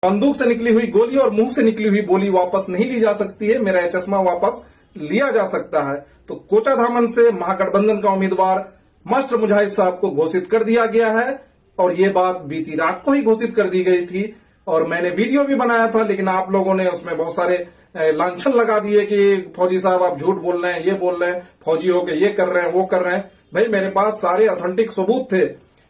बंदूक से निकली हुई गोली और मुंह से निकली हुई बोली वापस नहीं ली जा सकती है। मेरा यह चश्मा वापस लिया जा सकता है। तो कोचाधामन से महागठबंधन का उम्मीदवार मास्टर मुजाहिद साहब को घोषित कर दिया गया है और ये बात बीती रात को ही घोषित कर दी गई थी और मैंने वीडियो भी बनाया था, लेकिन आप लोगों ने उसमें बहुत सारे लांछन लगा दिए कि फौजी साहब आप झूठ बोल रहे हैं, ये बोल रहे हैं, फौजी होके ये कर रहे हैं, वो कर रहे हैं। भाई मेरे पास सारे ऑथेंटिक सबूत थे।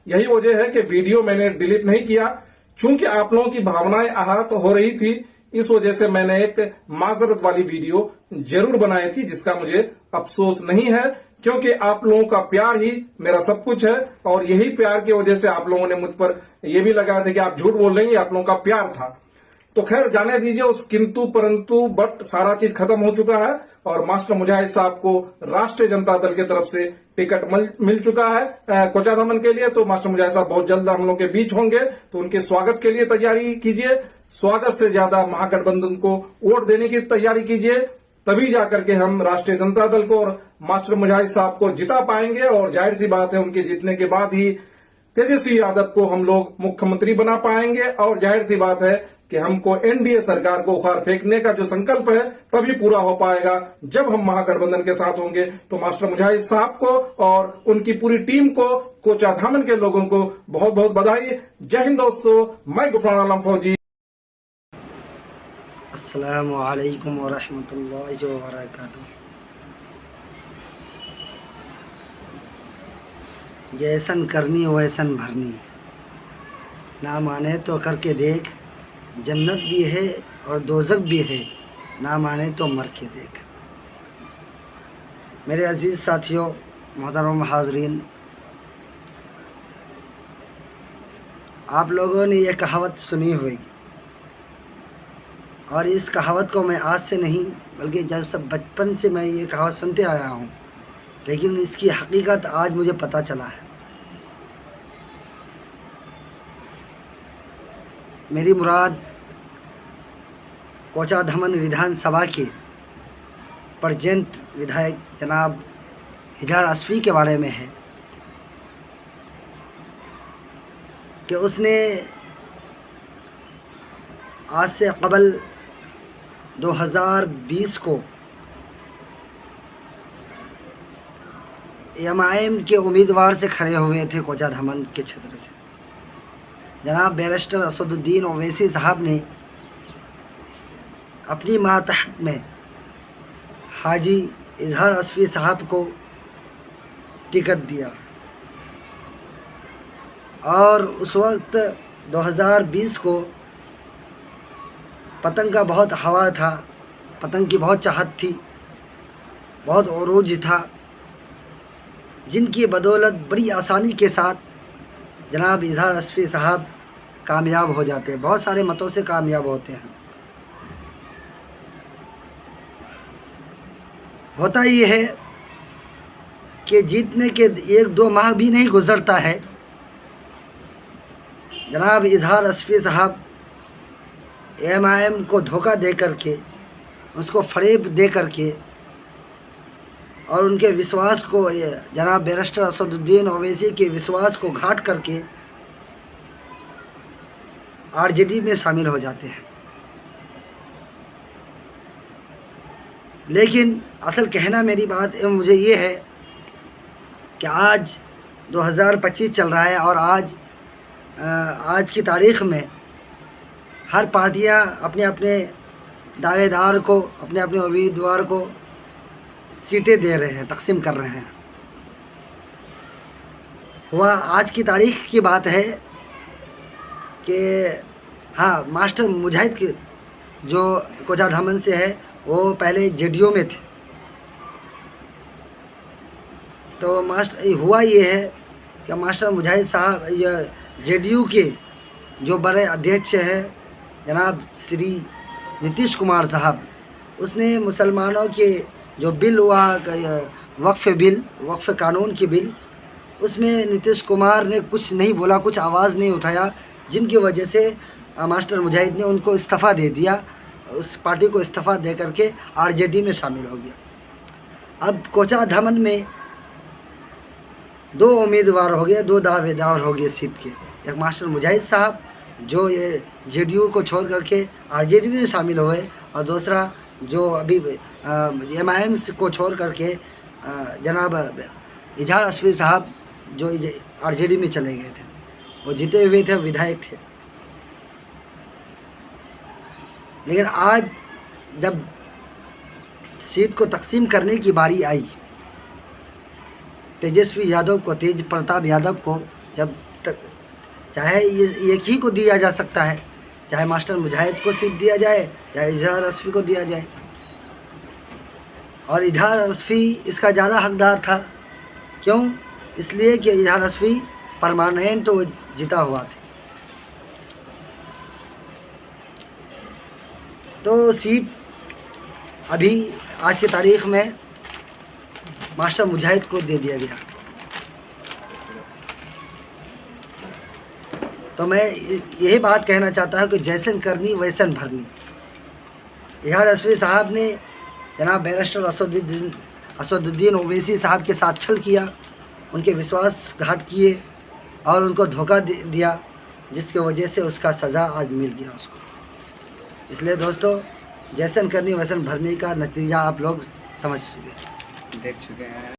यही वजह है कि वीडियो मैंने डिलीट नहीं किया, चूंकि आप लोगों की भावनाएं आहत हो रही थी। इस वजह से मैंने एक माजरत वाली वीडियो जरूर बनाई थी, जिसका मुझे अफसोस नहीं है, क्योंकि आप लोगों का प्यार ही मेरा सब कुछ है और यही प्यार की वजह से आप लोगों ने मुझ पर यह भी लगाया था कि आप झूठ बोल रहे हैं, आप लोगों का प्यार था। तो खैर जाने दीजिए उस किंतु परंतु, बट सारा चीज खत्म हो चुका है और मास्टर मुजाहिद साहब को राष्ट्रीय जनता दल की तरफ से टिकट मिल चुका है कोचाधामन के लिए। तो मास्टर मुजाहिद साहब बहुत जल्द हम लोग के बीच होंगे, तो उनके स्वागत के लिए तैयारी कीजिए। स्वागत से ज्यादा महागठबंधन को वोट देने की तैयारी कीजिए, तभी जाकर के हम राष्ट्रीय जनता दल को और मास्टर मुजाहिद साहब को जिता पाएंगे। और जाहिर सी बात है, उनके जीतने के बाद ही तेजस्वी यादव को हम लोग मुख्यमंत्री बना पाएंगे और जाहिर सी बात है कि हमको एनडीए सरकार को उखाड़ फेंकने का जो संकल्प है तभी पूरा हो पाएगा जब हम महागठबंधन के साथ होंगे। तो मास्टर मुजाहिद साहब को और उनकी पूरी टीम को, कोचाधामन के लोगों को बहुत बहुत बधाई। जय हिंद दोस्तों, मैं गुफरान आलम फौजी। अस्सलामु अलैकुम व रहमतुल्लाहि व बरकातुहू। जैसन करनी वैसन भरनी, ना माने तो करके देख, जन्नत भी है और दोज़ख भी है, ना माने तो मर के देख। मेरे अजीज़ साथियों, मोहतरम हाज़रीन, आप लोगों ने ये कहावत सुनी होगी और इस कहावत को मैं आज से नहीं बल्कि जब से बचपन से मैं ये कहावत सुनते आया हूँ, लेकिन इसकी हकीकत आज मुझे पता चला है। मेरी मुराद कोचाधामन विधानसभा के प्रेजेंट विधायक जनाब इजहार असफ़ी के बारे में है कि उसने आज से कबल 2020 को एमआईएम के उम्मीदवार से खड़े हुए थे कोचाधामन के क्षेत्र से। जनाब बैरिस्टर असदुद्दीन ओवैसी साहब ने अपनी मातहत में हाजी इजहार असफ़ी साहब को टिकट दिया और उस वक्त 2020 को पतंग का बहुत हवा था, पतंग की बहुत चाहत थी, बहुत उरूज था, जिनकी बदौलत बड़ी आसानी के साथ जनाब इजहार असफ़ी साहब कामयाब हो जाते हैं, बहुत सारे मतों से कामयाब होते हैं। होता ये है कि जीतने के 1-2 माह भी नहीं गुज़रता है, जनाब इजहार असफ़ी साहब एमआईएम को धोखा दे करके, उसको फ़रेब दे करके और उनके विश्वास को, जनाब बैरिस्टर असदुद्दीन ओवैसी के विश्वास को घाट करके आरजेडी में शामिल हो जाते हैं। लेकिन असल कहना मेरी बात मुझे ये है कि आज 2025 चल रहा है और आज की तारीख़ में हर पार्टियां अपने अपने दावेदार को, अपने अपने उम्मीदवार को सीटें दे रहे हैं, तकसीम कर रहे हैं। हुआ आज की तारीख़ की बात है कि हाँ, मास्टर मुजाहिद के जो कोचाधामन से है वो पहले जेडीयू में थे। तो हुआ ये है कि मास्टर मुजाहिद साहब जेडीयू के जो बड़े अध्यक्ष हैं जनाब श्री नीतीश कुमार साहब, उसने मुसलमानों के जो बिल हुआ वक्फ़ कानून की बिल, उसमें नीतीश कुमार ने कुछ नहीं बोला, कुछ आवाज़ नहीं उठाया, जिनकी वजह से मास्टर मुजाहिद ने उनको इस्तीफ़ा दे दिया, उस पार्टी को इस्तीफ़ा दे करके आरजेडी में शामिल हो गया। अब कोचाधामन में 2 उम्मीदवार हो गए, 2 दावेदार हो गए सीट के, एक मास्टर मुजाहिद साहब जो ये जेडीयू को छोड़ करके आरजेडी में शामिल हुए, और दूसरा जो अभी एमआईएम को छोड़ करके जनाब इजहार असफी साहब जो आरजेडी में चले गए थे, वो जीते हुए थे, विधायक थे। लेकिन आज जब सीट को तकसीम करने की बारी आई, तेजस्वी यादव को, तेज प्रताप यादव को, जब तक चाहे एक ही को दिया जा सकता है, चाहे मास्टर मुजाहिद को सीट दिया जाए, चाहे इजहार असफी को दिया जाए, और इजहार असफी इसका ज़्यादा हकदार था। क्यों? इसलिए कि इजहार असफी परमानेंट तो जीता हुआ था। तो सीट अभी आज की तारीख़ में मास्टर मुजाहिद को दे दिया गया। तो मैं यही बात कहना चाहता हूँ कि जैसन करनी वैसन भरनी। इजहार असफी साहब ने जनाब बैरिस्टर असदुद्दीन ओवैसी साहब के साथ छल किया, उनके विश्वासघात किए और उनको धोखा दिया, जिसकी वजह से उसका सज़ा आज मिल गया उसको। इसलिए दोस्तों, जैसन करनी वैसन भरने का नतीजा आप लोग समझ चुके, देख चुके हैं।